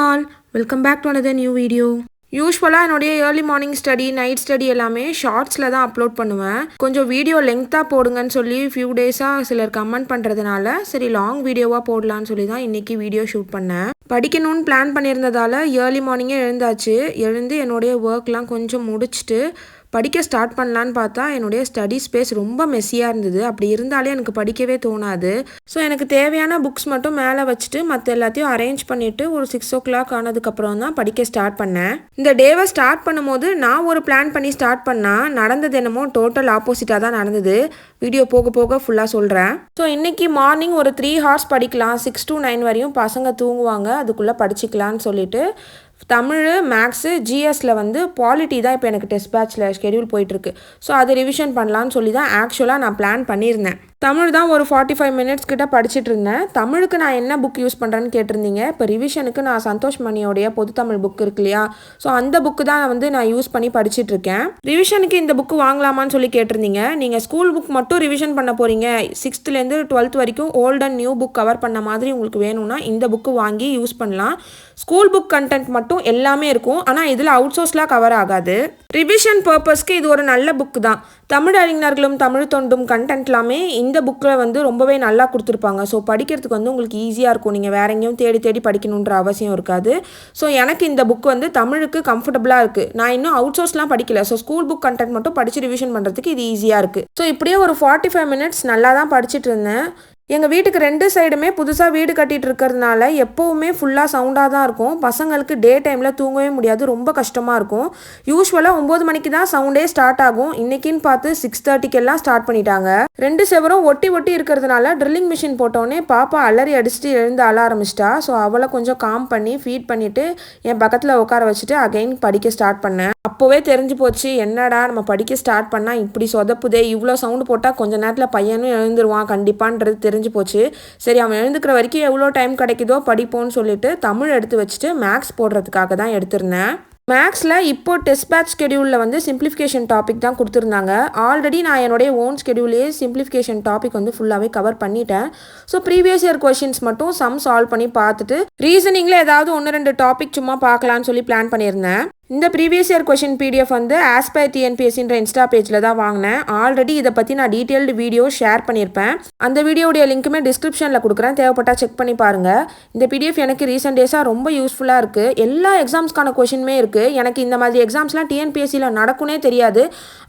all, welcome back to another new video. யூஸ்வலாக என்னுடைய early morning study night study எல்லாமே ஷார்ட்ஸில் தான் அப்லோட் பண்ணுவேன். கொஞ்சம் வீடியோ லெங்க்த்தாக போடுங்கன்னு சொல்லி ஃபியூ டேஸாக சிலர் கமெண்ட் பண்ணுறதுனால சரி லாங் வீடியோவாக போடலான்னு சொல்லி தான் இன்றைக்கி வீடியோ ஷூட் பண்ணேன். படிக்கணும்னு பிளான் பண்ணியிருந்ததால் ஏர்லி மார்னிங்கே எழுந்தாச்சு. எழுந்து என்னுடைய ஒர்க்லாம் கொஞ்சம் முடிச்சுட்டு படிக்க ஸ்டார்ட் பண்ணலான்னு பார்த்தா என்னுடைய ஸ்டடி ஸ்பேஸ் ரொம்ப மெஸ்ஸியாக இருந்தது. அப்படி இருந்தாலே எனக்கு படிக்கவே தோணாது. ஸோ எனக்கு தேவையான புக்ஸ் மட்டும் மேலே வச்சுட்டு மற்ற எல்லாத்தையும் அரேஞ்ச் பண்ணிவிட்டு ஒரு 6 o'clock ஆனதுக்கப்புறம் தான் படிக்க ஸ்டார்ட் பண்ணேன். இந்த டேவை ஸ்டார்ட் பண்ணும்போது நான் ஒரு பிளான் பண்ணி ஸ்டார்ட் பண்ணால் நடந்தது என்னமோ டோட்டல் ஆப்போசிட்டாக தான் நடந்தது. வீடியோ போக போக ஃபுல்லாக சொல்கிறேன். ஸோ இன்றைக்கி மார்னிங் ஒரு 3 hours படிக்கலாம், 6 to 9 வரையும் பசங்க தூங்குவாங்க, அதுக்குள்ளே படிச்சிக்கலான்னு சொல்லிட்டு தமிழ் மேக்ஸு ஜிஎஸ்சில் வந்து பாலிட்டி தான் இப்போ எனக்கு டெஸ்ட் பேட்சில் ஷெடியூல் போயிட்டுருக்கு. ஸோ அதை ரிவிஷன் பண்ணலான்னு சொல்லி தான் ஆக்சுவலாக நான் பிளான் பண்ணியிருந்தேன். தமிழ் தான் ஒரு 45 minutes கிட்ட படிச்சுட்டு இருந்தேன். தமிழுக்கு நான் என்ன புக் யூஸ் பண்ணுறேன்னு கேட்டிருந்தீங்க. இப்போ ரிவிஷனுக்கு நான் சந்தோஷ் மணியோடைய பொது தமிழ் புக் இருக்கு இல்லையா, ஸோ அந்த புக்கு தான் வந்து நான் யூஸ் பண்ணி படிச்சுட்டு இருக்கேன். ரிவிஷனுக்கு இந்த புக்கு வாங்கலாமான்னு சொல்லி கேட்டிருந்தீங்க. நீங்கள் ஸ்கூல் புக் மட்டும் ரிவிஷன் பண்ண போகிறீங்க, 6th-லேருந்து 12th வரைக்கும் old and new book cover பண்ண மாதிரி உங்களுக்கு வேணும்னா இந்த புக்கு வாங்கி யூஸ் பண்ணலாம். ஸ்கூல் புக் கண்டென்ட் மட்டும் எல்லாமே இருக்கும், ஆனால் இதில் அவுட் சோர்ஸ்லாம் கவர் ஆகாது. ரிவிஷன் பர்பஸ்க்கு இது ஒரு நல்ல புக்கு தான். தமிழ் அறிஞர்களும் தமிழ் தொண்டும் கண்டென்ட் எல்லாமே இந்த புக்கில் வந்து ரொம்பவே நல்லா கொடுத்துருப்பாங்க. ஸோ படிக்கிறதுக்கு வந்து உங்களுக்கு ஈஸியாக இருக்கும். நீங்கள் வேற எங்கேயும் தேடி தேடி படிக்கணுன்ற அவசியம் இருக்காது. ஸோ எனக்கு இந்த புக் வந்து தமிழுக்கு கம்ஃபர்டபுளாக இருக்குது. நான் இன்னும் அவுட் சோர்ஸ்லாம் படிக்கல. ஸோ ஸ்கூல் புக் கண்டென்ட் மட்டும் படித்து ரிவிஷன் பண்ணுறதுக்கு இது ஈஸியாக இருக்குது. ஸோ இப்படியே ஒரு 45 minutes நல்லா தான் படிச்சுட்டு இருந்தேன். எங்கள் வீட்டுக்கு 2 சைடுமே புதுசாக வீடு கட்டிகிட்டு இருக்கிறதுனால எப்போவுமே ஃபுல்லாக சவுண்டாக தான் இருக்கும். பசங்களுக்கு டே டைமில் தூங்கவே முடியாது, ரொம்ப கஷ்டமாக இருக்கும். யூஸ்வலாக 9 மணிக்கு தான் சவுண்டே ஸ்டார்ட் ஆகும். இன்றைக்கின்னு பார்த்து 6:30 ஸ்டார்ட் பண்ணிட்டாங்க. 2 செவரும் ஒட்டி ஒட்டி இருக்கிறதுனால ட்ரில்லிங் மிஷின் போட்டோடனே பாப்பா அலறி அடிச்சுட்டு எழுந்து அழ ஆரம்பிச்சிட்டா. ஸோ அவளை கொஞ்சம் காம் பண்ணி ஃபீட் பண்ணிவிட்டு என் பக்கத்தில் உட்கார வச்சுட்டு அகைன் படிக்க ஸ்டார்ட் பண்ணேன். அப்போவே தெரிஞ்சு போச்சு, என்னடா நம்ம படிக்க ஸ்டார்ட் பண்ணால் இப்படி சொதப்புதே, இவ்வளோ சவுண்டு போட்டால் கொஞ்ச நேரத்தில் பையனும் எழுந்துருவான் கண்டிப்பான்றது தெரிஞ்சு போச்சு. சரி, அவன் எழுந்துக்கிற வரைக்கும் எவ்வளோ டைம் கிடைக்குதோ படிப்போன்னு சொல்லிட்டு தமிழ் எடுத்து வச்சுட்டு மேக்ஸ் போடுறதுக்காக தான் எடுத்திருந்தேன். மேக்ஸில் இப்போ டெஸ்ட் பேட்ச் ஸ்கெடியூலில் வந்து சிம்பிளிஃபிகேஷன் டாபிக் தான் கொடுத்துருந்தாங்க. ஆல்ரெடி நான் என்னுடைய ஓன் ஸ்கெடியூலே சிம்பிளிஃபிகேஷன் டாபிக் வந்து ஃபுல்லாகவே கவர் பண்ணிட்டேன். ஸோ ப்ரீவியஸ் இயர் கொஷின்ஸ் மட்டும் சம் சால்வ் பண்ணி பார்த்துட்டு ரீசனிங்கில் ஏதாவது 1-2 டாபிக் சும்மா பார்க்கலான்னு சொல்லி பிளான் பண்ணியிருந்தேன். இந்த ப்ரீவியஸ் இயர் கொஷின் பிடிஎஃப் வந்து ஆஸ்பைர் டிஎன்பிஎஸ்சின்ற இன்ஸ்டா பேஜில் தான் வாங்கினேன். ஆல்ரெடி இதை பற்றி நான் டீட்டெயில்டு வீடியோ ஷேர் பண்ணியிருப்பேன். அந்த வீடியோடைய லிங்க்குமே டிஸ்கிரிப்ஷனில் கொடுக்குறேன், தேவைப்பட்டால் செக் பண்ணி பாருங்கள். இந்த பிடிஎஃப் எனக்கு ரீசெண்ட் டேஸாக ரொம்ப யூஸ்ஃபுல்லாக இருக்குது. எல்லா எக்ஸாம்ஸ்க்கான கொஷினுமே இருக்குது. எனக்கு இந்த மாதிரி எக்ஸாம்ஸ்லாம் டிஎன்பிஎஸ்சியில் நடக்கும்னே தெரியாது.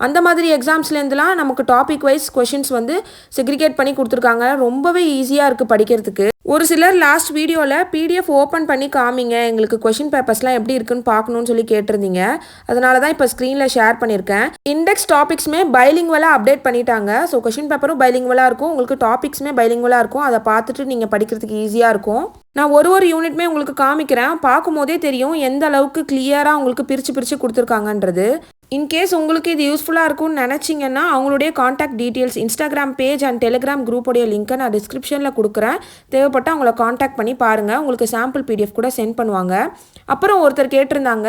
அந்த மாதிரி எக்ஸாம்ஸ்லேருந்துலாம் நமக்கு டாபிக் வைஸ் கொஷின்ஸ் வந்து செக்ரிகேட் பண்ணி கொடுத்துருக்காங்க. ரொம்பவே ஈஸியாக இருக்குது படிக்கிறதுக்கு. ஒரு சிலர் லாஸ்ட் வீடியோவில் பிடிஎஃப் ஓப்பன் பண்ணி காமிங்க, எங்களுக்கு கொஷின் பேப்பர்ஸ்லாம் எப்படி இருக்குன்னு பார்க்கணுன்னு சொல்லி கேட்டிருந்தீங்க. அதனால தான் இப்போ ஸ்க்ரீனில் ஷேர் பண்ணியிருக்கேன். இண்டெக்ஸ் டாபிக்ஸுமே பைலிங்குவலாக அப்டேட் பண்ணிட்டாங்க. ஸோ கொஷின் பேப்பரும் பைலிங்குவலாக இருக்கும், உங்களுக்கு டாபிக்ஸுமே பைலிங்குவலாக இருக்கும். அதை பார்த்துட்டு நீங்கள் படிக்கிறதுக்கு ஈஸியாக இருக்கும். நான் ஒரு யூனிட்மே உங்களுக்கு காமிக்கிறேன், பார்க்கும்போதே தெரியும் எந்த அளவுக்கு கிளியராக உங்களுக்கு பிரித்து கொடுத்துருக்காங்கன்றது. இன்கேஸ் உங்களுக்கு இது யூஸ்ஃபுல்லாக இருக்கும்னு நினச்சிங்கன்னா அவங்களுடைய contact details, Instagram page and Telegram குரூப்போடைய லிங்க்கை நான் டிஸ்கிரிப்ஷனில் கொடுக்குறேன். தேவைப்பட்டால் அவங்கள காண்டாக்ட் பண்ணி பாருங்கள், உங்களுக்கு சாம்பிள் பிடிஎஃப் கூட சென்ட் பண்ணுவாங்க. அப்புறம் ஒருத்தர் கேட்டிருந்தாங்க,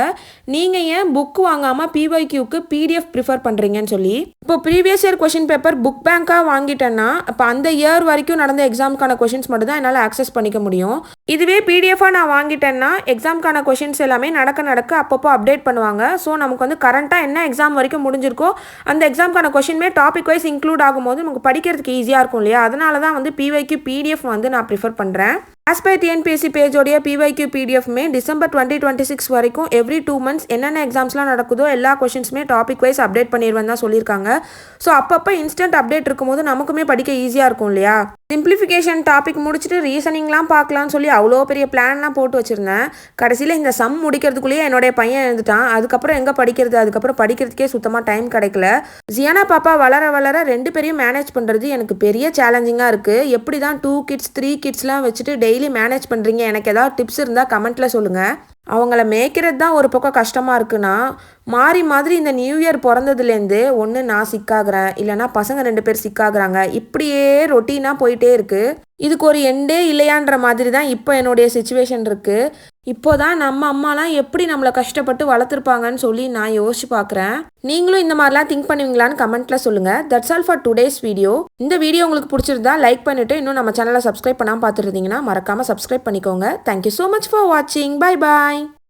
நீங்கள் ஏன் புக் வாங்காமல் பிஒய்க்யூக்கு பிடிஎஃப் ப்ரிஃபர் பண்ணுறீங்கன்னு சொல்லி. இப்போ previous year question paper book பேங்காக வாங்கிட்டேன்னா இப்போ அந்த இயர் வரைக்கும் நடந்த எக்ஸாமுக்கான கொஷின்ஸ் மட்டும் தான் என்னால் ஆக்சஸ் பண்ணிக்க முடியும். இதுவே பிடிஎஃபாக நான் வாங்கிட்டேன்னா எக்ஸாமுக்கான கொஷின்ஸ் எல்லாமே நடக்க அப்பப்போ அப்டேட் பண்ணுவாங்க. ஸோ நமக்கு வந்து கரண்ட்டாக என்ன எக்ஸாம் வரைக்கும் முடிஞ்சிருக்கோ அந்த எக்ஸாமுக்கான கொஷின்மே டாபிக் வைஸ் இன்க்ளூட் ஆகும்போது நமக்கு படிக்கிறதுக்கு ஈஸியாக இருக்கும் இல்லையா. அதனால தான் வந்து பிஒய்க்யூ பிடிஎஃப் வந்து நான் ப்ரிஃபர் பண்ணுறேன். ஆஸ்பைர் டிஎன்பிஎஸ்சி பேஜோடைய பிஒய்க்யூ பிடிஎஃப்மே December 2026 வரைக்கும் எவ்ரி 2 months என்னென்ன எக்ஸாம்ஸ்லாம் நடக்குதோ எல்லா கொஷின்ஸுமே டாபிக் வைஸ் அப்டேட் பண்ணிடுவேன் தான் சொல்லியிருக்காங்க. ஸோ அப்பப்போ இன்ஸ்டன்ட் அப்டேட் இருக்கும்போது நமக்குமே படிக்க ஈஸியாக இருக்கும் இல்லையா. சிம்பிளிஃபிகேஷன் டாபிக் முடிச்சுட்டு ரீசனிங்லாம் பார்க்கலான்னு சொல்லி அவ்வளோ பெரிய பிளான்லாம் போட்டு வச்சுருந்தேன். கடைசியில் இந்த சம் முடிக்கிறதுக்குள்ளேயே என்னுடைய பையன் எழுந்துட்டான். அதுக்கப்புறம் எங்கே படிக்கிறது, அதுக்கப்புறம் படிக்கிறதுக்கே சுத்தமாக டைம் கிடைக்கல. ஜியானா பாப்பா வளர 2 பேரையும் மேனேஜ் பண்ணுறது எனக்கு பெரிய சேலஞ்சிங்காக இருக்குது. எப்படி தான் 2 kids 3 kidsலாம் வச்சுட்டு டெய்லி மேனேஜ் பண்ணுறீங்க, எனக்கு ஏதாவது டிப்ஸ் இருந்தால் கமெண்ட்டில் சொல்லுங்கள். அவங்கள மேய்க்கிறது தான் ஒரு பக்கம் கஷ்டமாக இருக்குன்னா, மாதிரி இந்த நியூ இயர் பிறந்ததுலேருந்து ஒன்று நான் சிக்காகிறேன், இல்லைனா பசங்க 2 பேர் சிக்காகிறாங்க, இப்படியே ரொட்டீனாக போயிட்டே இருக்குது. இதுக்கு ஒரு எண்டே இல்லையான்ற மாதிரி தான் இப்போ என்னுடைய சிச்சுவேஷன் இருக்குது. இப்போதான் நம்ம அம்மாலாம் எப்படி நம்மளை கஷ்டப்பட்டு வளர்த்துருப்பாங்கன்னு சொல்லி நான் யோசிச்சு பார்க்குறேன். நீங்களும் இந்த மாதிரிலாம் திங்க் பண்ணுவீங்களான்னு கமெண்ட்ல சொல்லுங்க. That's all for today's video. இந்த வீடியோ உங்களுக்கு பிடிச்சிருந்தா லைக் பண்ணிட்டு இன்னும் நம்ம சேனலை சப்ஸ்கிரைப் பண்ணாமல் பார்த்துருந்தீங்கன்னா மறக்காம சப்ஸ்கிரைப் பண்ணிக்கோங்க. தேங்க்யூ ஸோ மச் ஃபார் வாட்சிங். Bye bye.